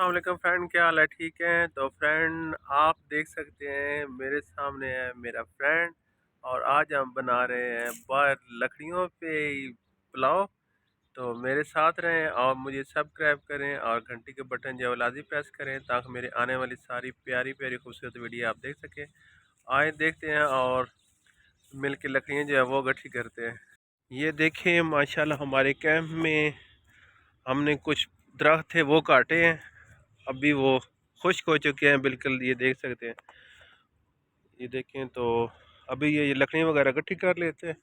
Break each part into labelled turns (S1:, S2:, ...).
S1: अस्सलाम वालेकुम फ्रेंड, क्या हाल है? ठीक है। तो फ्रेंड, आप देख सकते हैं मेरे सामने है मेरा फ्रेंड और आज हम बना रहे हैं बाहर लकड़ियों पे ही पुलाव। तो मेरे साथ रहें और मुझे सब्सक्राइब करें और घंटी के बटन जो है वो लाज़मी प्रेस करें ताकि मेरे आने वाली सारी प्यारी प्यारी खूबसूरत वीडियो आप देख सकें। आए देखते हैं और मिल के लकड़ियाँ जो है वो इकट्ठी करते हैं। ये देखें माशाल्लाह, हमारे कैंप में हमने कुछ दरख्त थे वो काटे हैं, अभी वो खुश्क हो चुके हैं बिल्कुल। ये देख सकते हैं, ये देखें। तो अभी ये लकड़ियाँ वगैरह इकट्ठी कर लेते हैं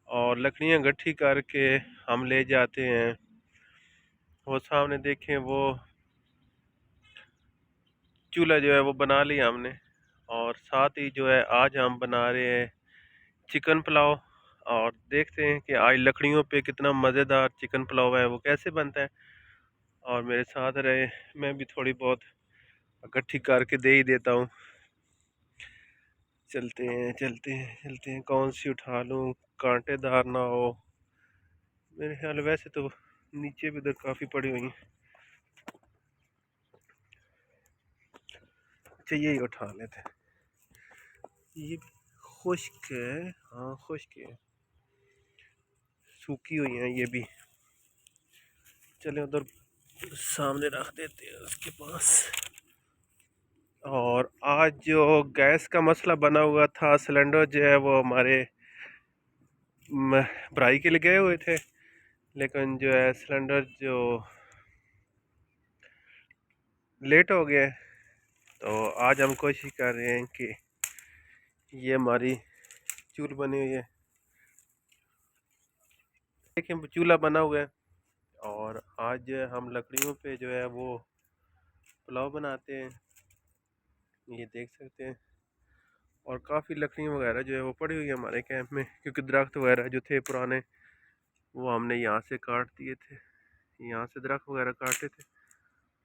S1: और लकड़ियाँ इकट्ठी करके हम ले जाते हैं। वो सामने देखें, वो चूल्हा जो है वो बना लिया हमने और साथ ही जो है आज हम बना रहे हैं चिकन पुलाव। और देखते हैं कि आज लकड़ियों पे कितना मज़ेदार चिकन पुलाव है वो कैसे बनता है। और मेरे साथ रहे, मैं भी थोड़ी बहुत इकट्ठी करके दे ही देता हूँ। चलते हैं चलते हैं चलते हैं, कौन सी उठा लूँ कांटेदार ना हो। मेरे ख्याल वैसे तो नीचे भी उधर काफ़ी पड़ी हुई हैं। अच्छा, यही उठा लेते हैं। ये भी खुश्क है, हाँ खुश्क है, सूखी हुई हैं ये भी। चले उधर सामने रख देते हैं उसके पास। और आज जो गैस का मसला बना हुआ था, सिलेंडर जो है वो हमारे भराई के लिए गए हुए थे, लेकिन जो है सिलेंडर जो लेट हो गया। तो आज हम कोशिश कर रहे हैं कि ये हमारी चूल्हा बनी हुई है, देखें चूल्हा बना हुआ है। और आज हम लकड़ियों पे जो है वो पुलाव बनाते हैं, ये देख सकते हैं। और काफ़ी लकड़ियाँ वगैरह जो है वो पड़ी हुई है हमारे कैंप में, क्योंकि दरख्त वगैरह जो थे पुराने वो हमने यहाँ से काट दिए थे, यहाँ से दरख्त वगैरह काटे थे।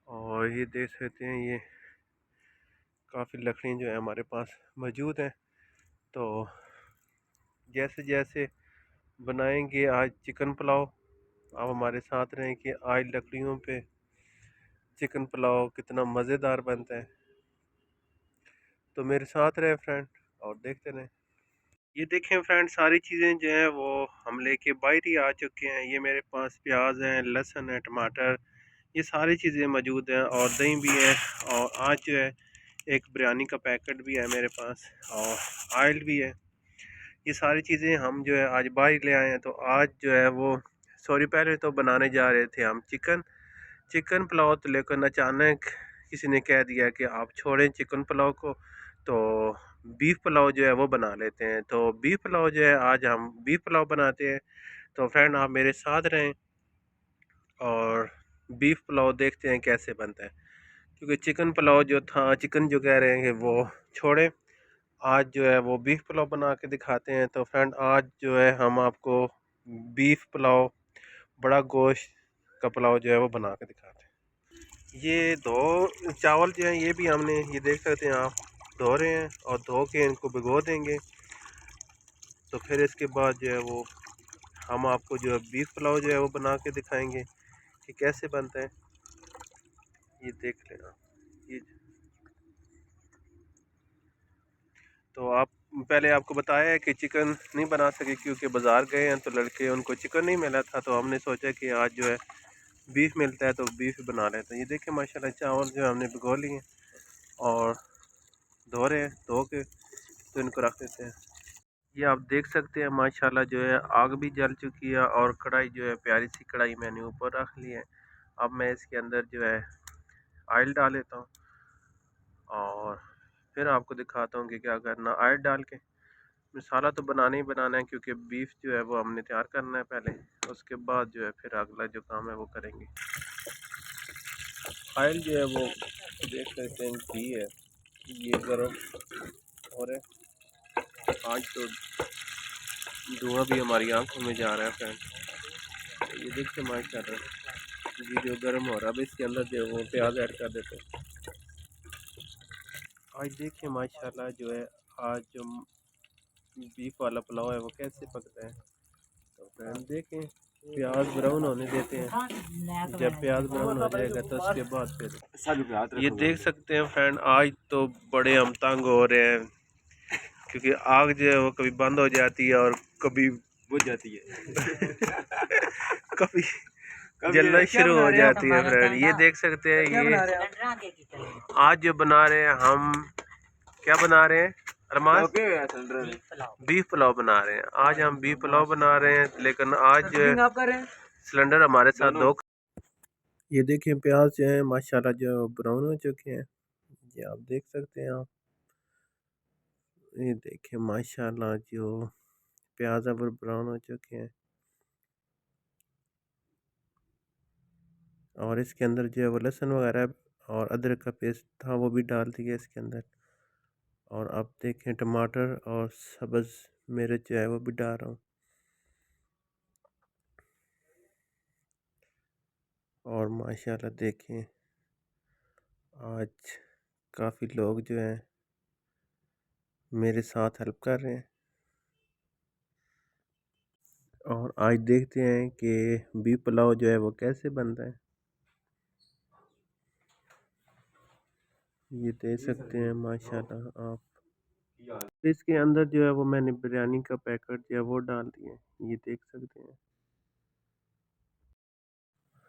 S1: और ये देख सकते हैं, ये काफ़ी लकड़ियाँ जो है हमारे पास मौजूद हैं। तो जैसे जैसे बनाएंगे आज चिकन पुलाव, आप हमारे साथ रहें कि आज लकड़ियों पे चिकन पुलाव कितना मज़ेदार बनता है। तो मेरे साथ रहे फ्रेंड और देखते रहें। ये देखें फ्रेंड, सारी चीज़ें जो हैं वो हम लेके बाहर ही आ चुके हैं। ये मेरे पास प्याज है, लहसुन है, टमाटर, ये सारी चीज़ें मौजूद हैं और दही भी है। और आज जो है एक बिरयानी का पैकेट भी है मेरे पास और ऑयल भी है। ये सारी चीज़ें हम जो है आज बाहर ले आए हैं। तो आज जो है वो सॉरी, पहले तो बनाने जा रहे थे हम चिकन चिकन पुलाव, तो लेकिन अचानक किसी ने कह दिया कि आप छोड़ें चिकन पुलाव को, तो बीफ पुलाव जो है वो बना लेते हैं। तो बीफ पुलाव जो है आज हम बीफ पुलाव बनाते हैं। तो फ्रेंड, आप मेरे साथ रहें और बीफ पुलाव देखते हैं कैसे बनता है। क्योंकि चिकन पुलाव जो था, चिकन जो कह रहे हैं वो छोड़ें, आज जो है वो बीफ पुलाव बना के दिखाते हैं। तो फ्रेंड, आज जो है हम आपको बीफ पुलाव, बड़ा गोश्त का पुलाव जो है वो बना के दिखाते हैं। ये दो चावल जो हैं ये भी हमने, ये देख सकते हैं आप, धो रहे हैं और धो के इनको भिगो देंगे। तो फिर इसके बाद जो है वो हम आपको जो है बीफ पुलाव जो है वो बना के दिखाएंगे कि कैसे बनता है। ये देख लेना, ये तो आप, पहले आपको बताया है कि चिकन नहीं बना सके क्योंकि बाज़ार गए हैं तो लड़के, उनको चिकन नहीं मिला था। तो हमने सोचा कि आज जो है बीफ मिलता है तो बीफ बना लेते हैं। ये देखें माशाल्लाह, चावल जो हमने भिगो लिए और धो रहे हैं, धो के तो इनको रख देते हैं। ये आप देख सकते हैं माशाल्लाह, जो है आग भी जल चुकी है और कढ़ाई जो है, प्यारी सी कढ़ाई मैंने ऊपर रख ली है। अब मैं इसके अंदर जो है ऑयल डाल लेता हूँ और फिर आपको दिखाता हूँ कि क्या करना। ऑयल डाल के मसाला तो बनाना ही बनाना है, क्योंकि बीफ जो है वो हमने तैयार करना है पहले, उसके बाद जो है फिर अगला जो काम है वो करेंगे। ऑयल जो है वो देख सकते हैं घी है, ये गर्म हो रहा है। आज तो धुआं भी हमारी आंखों में जा रहा है फ्रेंड। ये देखते माशाल्लाह घी जो गर्म हो रहा है। अब इसके अंदर जो है वो प्याज ऐड कर देते हैं। आज देखिए माशाल्लाह जो है, आज जो बीफ वाला पुलाव है वो कैसे पकता है। तो फ्रेंड देखें, प्याज ब्राउन होने देते हैं। जब प्याज ब्राउन हो जाएगा तो उसके बाद फिर ये देख सकते हैं फ्रेंड, आज तो बड़े हम तंग हो रहे हैं क्योंकि आग जो है वो कभी बंद हो जाती है और कभी बुझ जाती है कभी जलना शुरू हो जाती है फ्रेंड। ये देख सकते हैं, ये आज जो बना रहे हैं हम, क्या बना रहे हैं अरमान? बीफ पुलाव बना रहे हैं। आज हम बीफ पुलाव बना रहे हैं, लेकिन आज सिलेंडर हमारे साथ दो। ये देखिए प्याज जो है माशाल्लाह जो ब्राउन हो चुके हैं, ये आप देख सकते हैं आप। ये देखिए माशाल्लाह जो प्याज अब ब्राउन हो चुके हैं और इसके अंदर जो है वो लहसुन वगैरह और अदरक का पेस्ट था वो भी डाल दिया इसके अंदर। और अब देखें टमाटर और सब्ज़ मिर्च जो है वो भी डाल रहा हूँ। और माशाल्लाह देखें आज काफ़ी लोग जो हैं मेरे साथ हेल्प कर रहे हैं। और आज देखते हैं कि बीफ पुलाव जो है वो कैसे बनता है। ये देख सकते हैं माशाल्लाह आप। इसके अंदर जो है वो मैंने बिरयानी का पैकेट जो है वो डाल दिए, ये देख सकते हैं।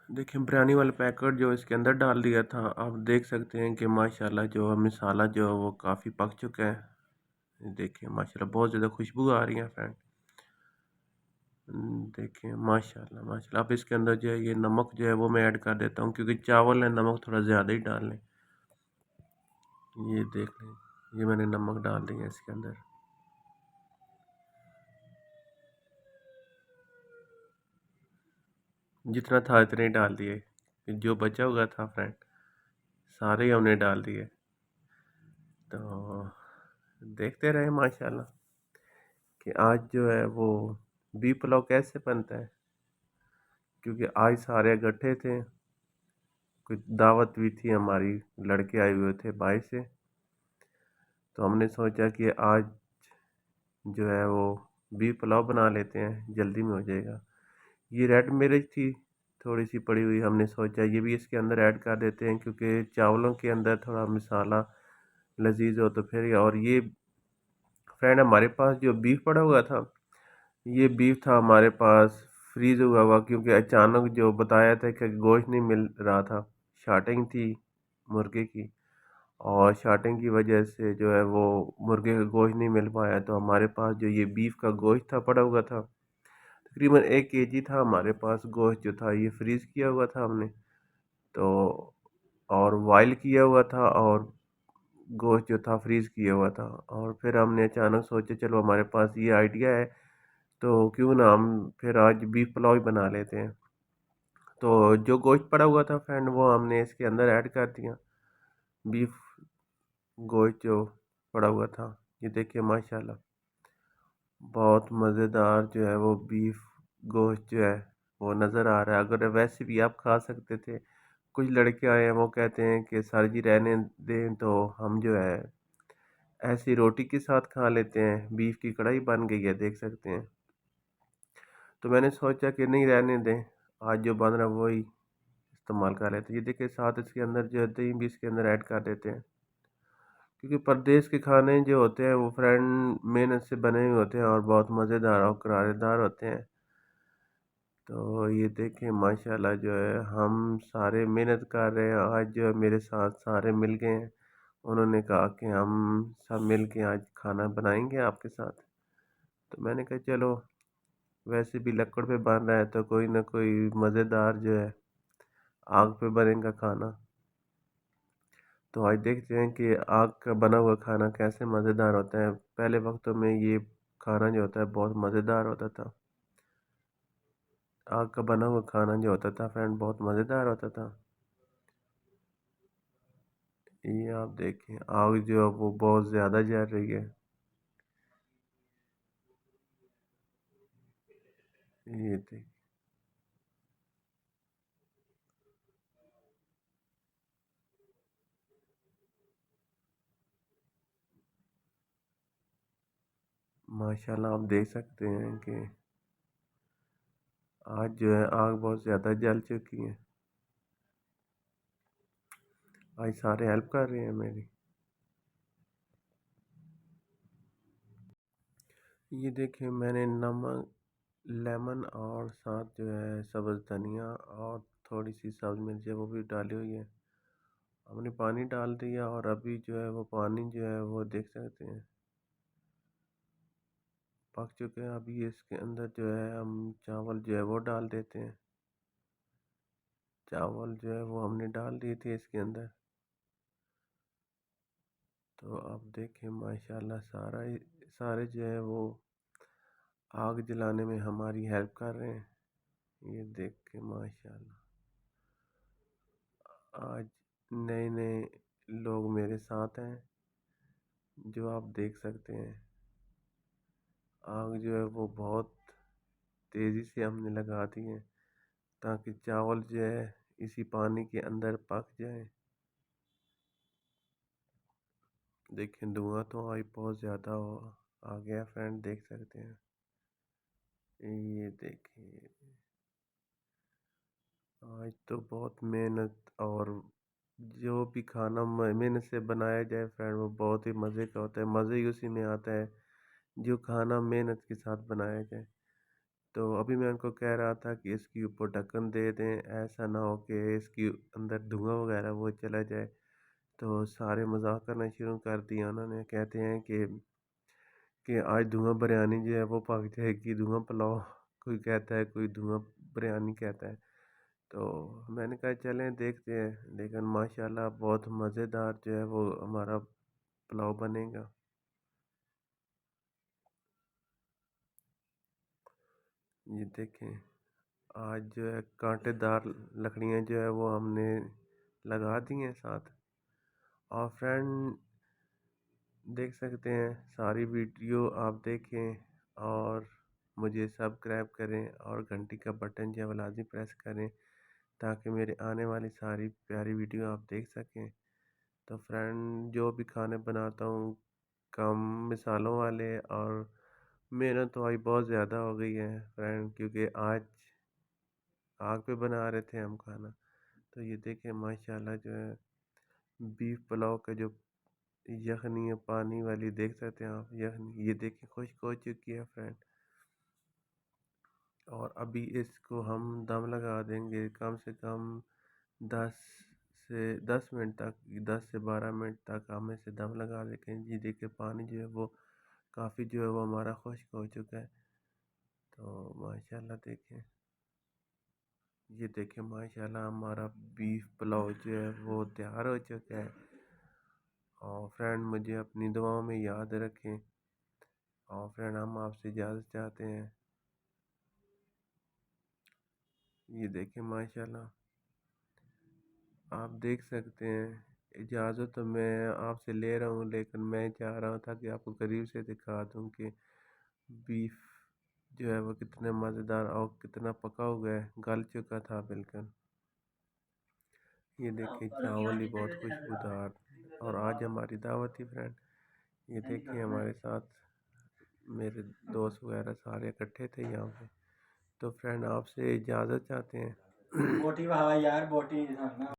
S1: देखिए बिरयानी वाला पैकेट जो इसके अंदर डाल दिया था, आप देख सकते हैं कि माशाल्लाह जो मसाला जो है वो काफ़ी पक चुका है। देखिए माशाल्लाह बहुत ज़्यादा खुशबू आ रही है फ्रेंड। देखिए माशाल्लाह माशाल्लाह। अब इसके अंदर जो है ये नमक जो है वो मैं ऐड कर देता हूँ क्योंकि चावल है, नमक थोड़ा ज़्यादा ही डाल लें। ये देख लें, ये मैंने नमक डाल दिया इसके अंदर। जितना था इतने ही डाल दिए, जो बचा हुआ था फ्रेंड सारे ही हमने डाल दिए। तो देखते रहे माशाल्लाह कि आज जो है वो बीफ पुलाव कैसे बनता है, क्योंकि आज सारे इकट्ठे थे। कुछ दावत भी थी हमारी, लड़के आए हुए थे बाहर से, तो हमने सोचा कि आज जो है वो बीफ पुलाव बना लेते हैं, जल्दी में हो जाएगा। ये रेड मिर्च थी थोड़ी सी पड़ी हुई, हमने सोचा ये भी इसके अंदर ऐड कर देते हैं क्योंकि चावलों के अंदर थोड़ा मसाला लजीज हो। तो फिर और ये फ्रेंड हमारे पास जो बीफ पड़ा हुआ था, ये बीफ था हमारे पास फ्रीज हुआ हुआ, क्योंकि अचानक जो बताया था कि गोश्त नहीं मिल रहा था, शार्टिंग थी मुर्गे की, और शार्टिंग की वजह से जो है वो मुर्गे का गोश्त नहीं मिल पाया। तो हमारे पास जो ये बीफ का गोश्त था पड़ा हुआ था, तकरीबन 1 kg था हमारे पास गोश्त जो था, ये फ्रीज़ किया हुआ था हमने तो, और बॉयल किया हुआ था, और गोश्त जो था फ्रीज़ किया हुआ था। और फिर हमने अचानक सोचा चलो हमारे पास ये आइडिया है तो क्यों ना हम फिर आज बीफ पुलाव ही बना लेते हैं। तो जो गोश्त पड़ा हुआ था फ्रेंड वो हमने इसके अंदर ऐड कर दिया, बीफ गोश्त जो पड़ा हुआ था। ये देखिए माशाल्लाह बहुत मज़ेदार जो है वो बीफ गोश्त जो है वो नज़र आ रहा है। अगर वैसे भी आप खा सकते थे, कुछ लड़के आए हैं वो कहते हैं कि सर जी रहने दें, तो हम जो है ऐसी रोटी के साथ खा लेते हैं। बीफ की कढ़ाई बन गई है देख सकते हैं, तो मैंने सोचा कि नहीं रहने दें, आज जो बन रहा है वही इस्तेमाल कर लेते हैं। ये देखिए साथ इसके अंदर जो है दही भी इसके अंदर ऐड कर देते हैं, क्योंकि परदेश के खाने जो होते हैं वो फ्रेंड मेहनत से बने हुए होते हैं और बहुत मज़ेदार और करारेदार होते हैं। तो ये देखें माशाल्लाह जो है हम सारे मेहनत कर रहे हैं, आज जो है मेरे साथ सारे मिल गए हैं। उन्होंने कहा कि हम सब मिल के आज खाना बनाएंगे आपके साथ। तो मैंने कहा चलो, वैसे भी लकड़ पे बन रहा है तो कोई ना कोई मज़ेदार जो है आग पे बनेगा खाना। तो आज देखते हैं कि आग का बना हुआ खाना कैसे मज़ेदार होता है। पहले वक्तों में ये खाना जो होता है बहुत मज़ेदार होता था। आग का बना हुआ खाना जो होता था फ्रेंड बहुत मज़ेदार होता था। ये आप देखें आग जो है वो बहुत ज़्यादा जल रही है। ये देख माशाल्लाह आप देख सकते हैं कि आज जो है आग बहुत ज़्यादा जल चुकी है। आज सारे हेल्प कर रहे हैं मेरी। ये देखिए मैंने नमक, लेमन और साथ जो है सब्ज़ धनिया और थोड़ी सी सब्ज़ मिर्च है वो भी डाली हुई है। हमने पानी डाल दिया और अभी जो है वो पानी जो है वो देख सकते हैं पक चुके हैं। अभी इसके अंदर जो है हम चावल जो है वो डाल देते हैं। चावल जो है वो हमने डाल दिए थे इसके अंदर। तो अब देखें माशाल्लाह सारे जो है वो आग जलाने में हमारी हेल्प कर रहे हैं। ये देख के माशाल्लाह आज नए नए लोग मेरे साथ हैं जो आप देख सकते हैं। आग जो है वो बहुत तेज़ी से हमने लगा दी है ताकि चावल जो है इसी पानी के अंदर पक जाए। देखें धुआं तो आज बहुत ज़्यादा आ गया फ्रेंड, देख सकते हैं। ये देखिए आज तो बहुत मेहनत और जो भी खाना मेहनत से बनाया जाए फ्रेंड वो बहुत ही मज़े का होता है। मज़े ही उसी में आता है जो खाना मेहनत के साथ बनाया जाए। तो अभी मैं उनको कह रहा था कि इसके ऊपर ढक्कन दे दें, ऐसा ना हो कि इसके अंदर धुआं वगैरह वो चला जाए। तो सारे मजाक करना शुरू कर दिया उन्होंने। कहते हैं कि आज धुआं बिरयानी जो है वो पक जाएगी, धुआं पुलाव कोई कहता है, कोई धुआं बिरयानी कहता है। तो मैंने कहा चलें देखते हैं, लेकिन माशाल्लाह बहुत मज़ेदार जो है वो हमारा पुलाव बनेगा। ये देखें आज जो है कांटेदार लकड़ियाँ जो है वो हमने लगा दी हैं साथ। और फ्रेंड देख सकते हैं सारी वीडियो आप देखें और मुझे सब्सक्राइब करें और घंटी का बटन जो है वो लाजमी प्रेस करें ताकि मेरे आने वाली सारी प्यारी वीडियो आप देख सकें। तो फ्रेंड जो भी खाने बनाता हूँ कम मिसालों वाले और मेहनत तो आज बहुत ज़्यादा हो गई है फ्रेंड, क्योंकि आज आग पे बना रहे थे हम खाना। तो ये देखें माशाल्लाह जो है बीफ पुलाव का जो यखनी है पानी वाली देख सकते हैं आप, यखनी ये देखिए खुश्क हो चुकी है फ्रेंड। और अभी इसको हम दम लगा देंगे कम से कम 10 से 10 मिनट तक, 10 से 12 मिनट तक हम इसे दम लगा देंगे। ये देखिए पानी जो है वो काफ़ी जो है वो हमारा खुश्क हो चुका है। तो माशाल्लाह देखें, ये देखें माशाल्लाह हमारा बीफ पुलाव जो है वो तैयार हो चुका है। और फ्रेंड मुझे अपनी दुआओं में याद रखें। और फ्रेंड हम आपसे इजाज़त चाहते हैं। ये देखें माशाल्लाह आप देख सकते हैं। इजाज़त तो मैं आपसे ले रहा हूँ, लेकिन मैं चाह रहा था कि आपको करीब से दिखा दूँ कि बीफ जो है वो कितने मज़ेदार और कितना पका हुआ है, गल चुका था बिल्कुल। ये देखिए चावल ही बहुत खुशबूदार। और आज हमारी दावत थी फ्रेंड। ये देखिए हमारे साथ मेरे दोस्त वगैरह सारे इकट्ठे थे यहाँ पे। तो फ्रेंड आपसे इजाज़त चाहते हैं। बोटी यार बोटी